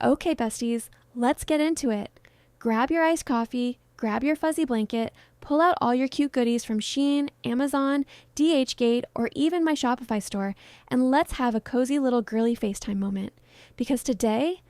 Okay, besties, let's get into it. Grab your iced coffee, grab your fuzzy blanket, pull out all your cute goodies from Shein, Amazon, DHgate, or even my Shopify store, and let's have a cozy little girly FaceTime moment. Because today,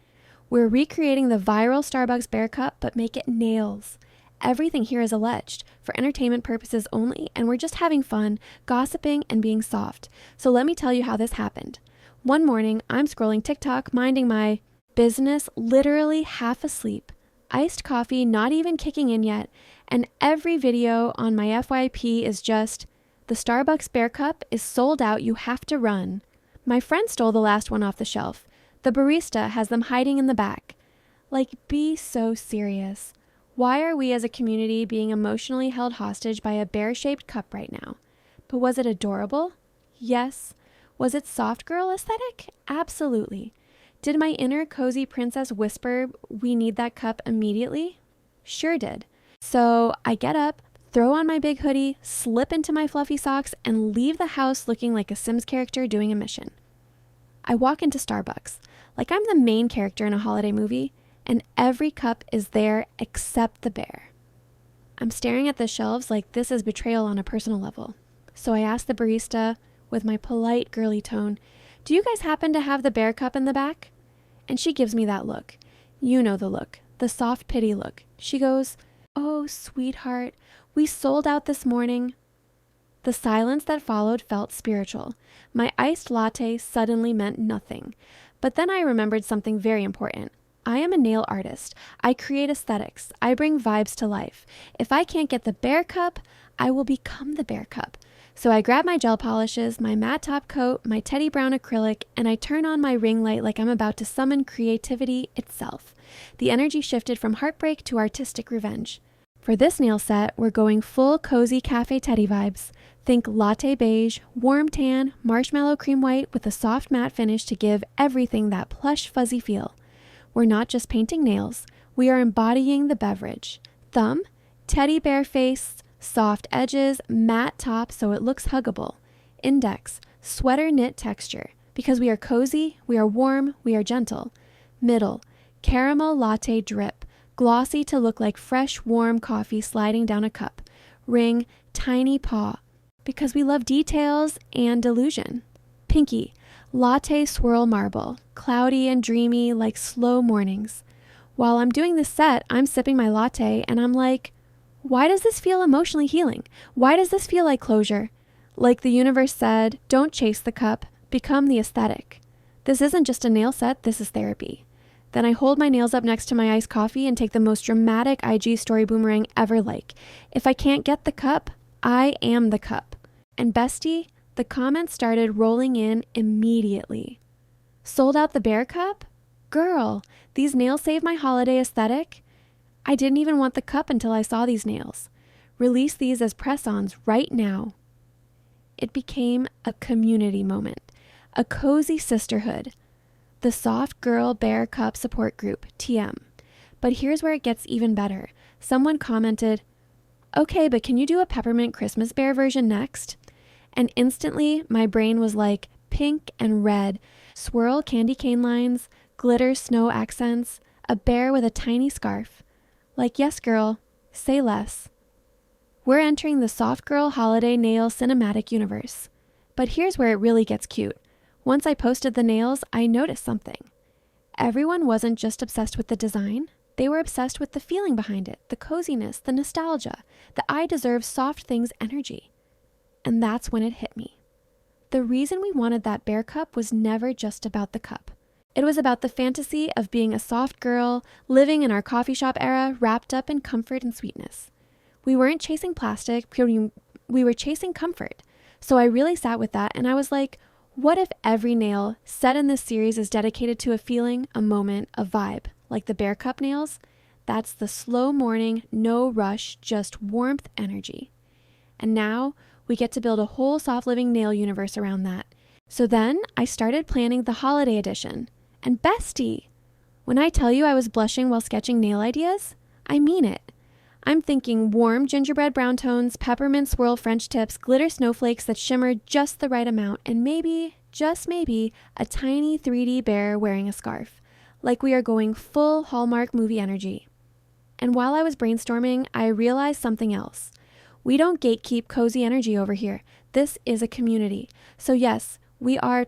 we're recreating the viral Starbucks bear cup, but make it nails. Everything here is alleged, for entertainment purposes only, and we're just having fun, gossiping, and being soft. So let me tell you how this happened. One morning, I'm scrolling TikTok, minding my business, literally half asleep, iced coffee not even kicking in yet, and every video on my FYP is just, the Starbucks bear cup is sold out, you have to run. My friend stole the last one off the shelf. The barista has them hiding in the back. Like, be so serious. Why are we as a community being emotionally held hostage by a bear-shaped cup right now? But was it adorable? Yes. Was it soft girl aesthetic? Absolutely. Did my inner cozy princess whisper, we need that cup immediately? Sure did. So I get up, throw on my big hoodie, slip into my fluffy socks, and leave the house looking like a Sims character doing a mission. I walk into Starbucks, like I'm the main character in a holiday movie, and every cup is there except the bear. I'm staring at the shelves like this is betrayal on a personal level. So I ask the barista, with my polite girly tone, do you guys happen to have the bear cup in the back? And she gives me that look. You know the look, the soft pity look. She goes, oh, sweetheart, we sold out this morning. The silence that followed felt spiritual. My iced latte suddenly meant nothing. But then I remembered something very important. I am a nail artist. I create aesthetics. I bring vibes to life. If I can't get the bear cup, I will become the bear cup. So I grab my gel polishes, my matte top coat, my teddy brown acrylic, and I turn on my ring light like I'm about to summon creativity itself. The energy shifted from heartbreak to artistic revenge. For this nail set, we're going full cozy cafe teddy vibes. Think latte beige, warm tan, marshmallow cream white with a soft matte finish to give everything that plush fuzzy feel. We're not just painting nails, we are embodying the beverage. Thumb, teddy bear face, soft edges, matte top so it looks huggable. Index, sweater knit texture. Because we are cozy, we are warm, we are gentle. Middle, caramel latte drip, glossy to look like fresh, warm coffee sliding down a cup. Ring, tiny paw. Because we love details and illusion. Pinky, latte swirl marble, cloudy and dreamy like slow mornings. While I'm doing this set, I'm sipping my latte and I'm like, why does this feel emotionally healing? Why does this feel like closure? Like the universe said, don't chase the cup, become the aesthetic. This isn't just a nail set, this is therapy. Then I hold my nails up next to my iced coffee and take the most dramatic IG story boomerang ever like. If I can't get the cup, I am the cup. And bestie, the comments started rolling in immediately. Sold out the bear cup? Girl, these nails save my holiday aesthetic? I didn't even want the cup until I saw these nails. Release these as press-ons right now. It became a community moment, a cozy sisterhood. The Soft Girl Bear Cup Support Group, TM. But here's where it gets even better. Someone commented, okay, but can you do a peppermint Christmas bear version next? And instantly, my brain was like pink and red, swirl candy cane lines, glitter snow accents, a bear with a tiny scarf. Like, yes, girl, say less. We're entering the Soft Girl Holiday Nail Cinematic Universe. But here's where it really gets cute. Once I posted the nails, I noticed something. Everyone wasn't just obsessed with the design. They were obsessed with the feeling behind it, the coziness, the nostalgia, the I deserve soft things energy. And that's when it hit me. The reason we wanted that bear cup was never just about the cup. It was about the fantasy of being a soft girl, living in our coffee shop era, wrapped up in comfort and sweetness. We weren't chasing plastic, we were chasing comfort. So I really sat with that and I was like, what if every nail set in this series is dedicated to a feeling, a moment, a vibe, like the bear cup nails? That's the slow morning, no rush, just warmth energy. And now we get to build a whole soft living nail universe around that. So then I started planning the holiday edition. And bestie, when I tell you I was blushing while sketching nail ideas, I mean it. I'm thinking warm gingerbread brown tones, peppermint swirl French tips, glitter snowflakes that shimmer just the right amount, and maybe, just maybe, a tiny 3D bear wearing a scarf. like we are going full Hallmark movie energy. And while I was brainstorming, I realized something else. We don't gatekeep cozy energy over here. This is a community. So yes, we are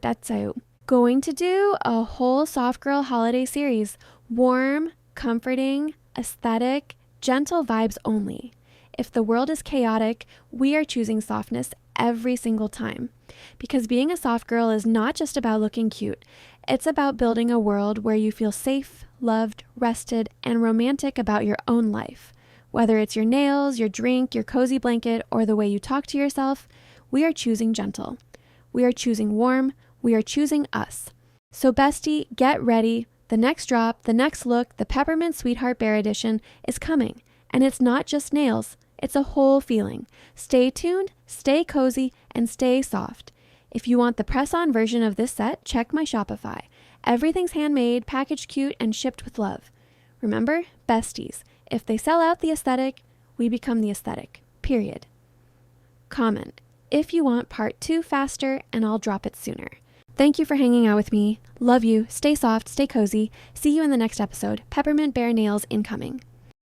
going to do a whole soft girl holiday series. Warm, comforting, aesthetic, gentle vibes only. If the world is chaotic, we are choosing softness every single time. Because being a soft girl is not just about looking cute. It's about building a world where you feel safe, loved, rested, and romantic about your own life. Whether it's your nails, your drink, your cozy blanket, or the way you talk to yourself, we are choosing gentle. We are choosing warm. We are choosing us. So bestie, get ready. The next drop, the next look, the Peppermint Sweetheart Bear Edition is coming. And it's not just nails. It's a whole feeling. Stay tuned, stay cozy, and stay soft. If you want the press-on version of this set, check my Shopify. Everything's handmade, packaged cute, and shipped with love. Remember, besties, if they sell out the aesthetic, we become the aesthetic. Period. Comment if you want part 2 faster, and I'll drop it sooner. Thank you for hanging out with me. Love you. Stay soft, stay cozy. See you in the next episode. Peppermint Bear Nails incoming.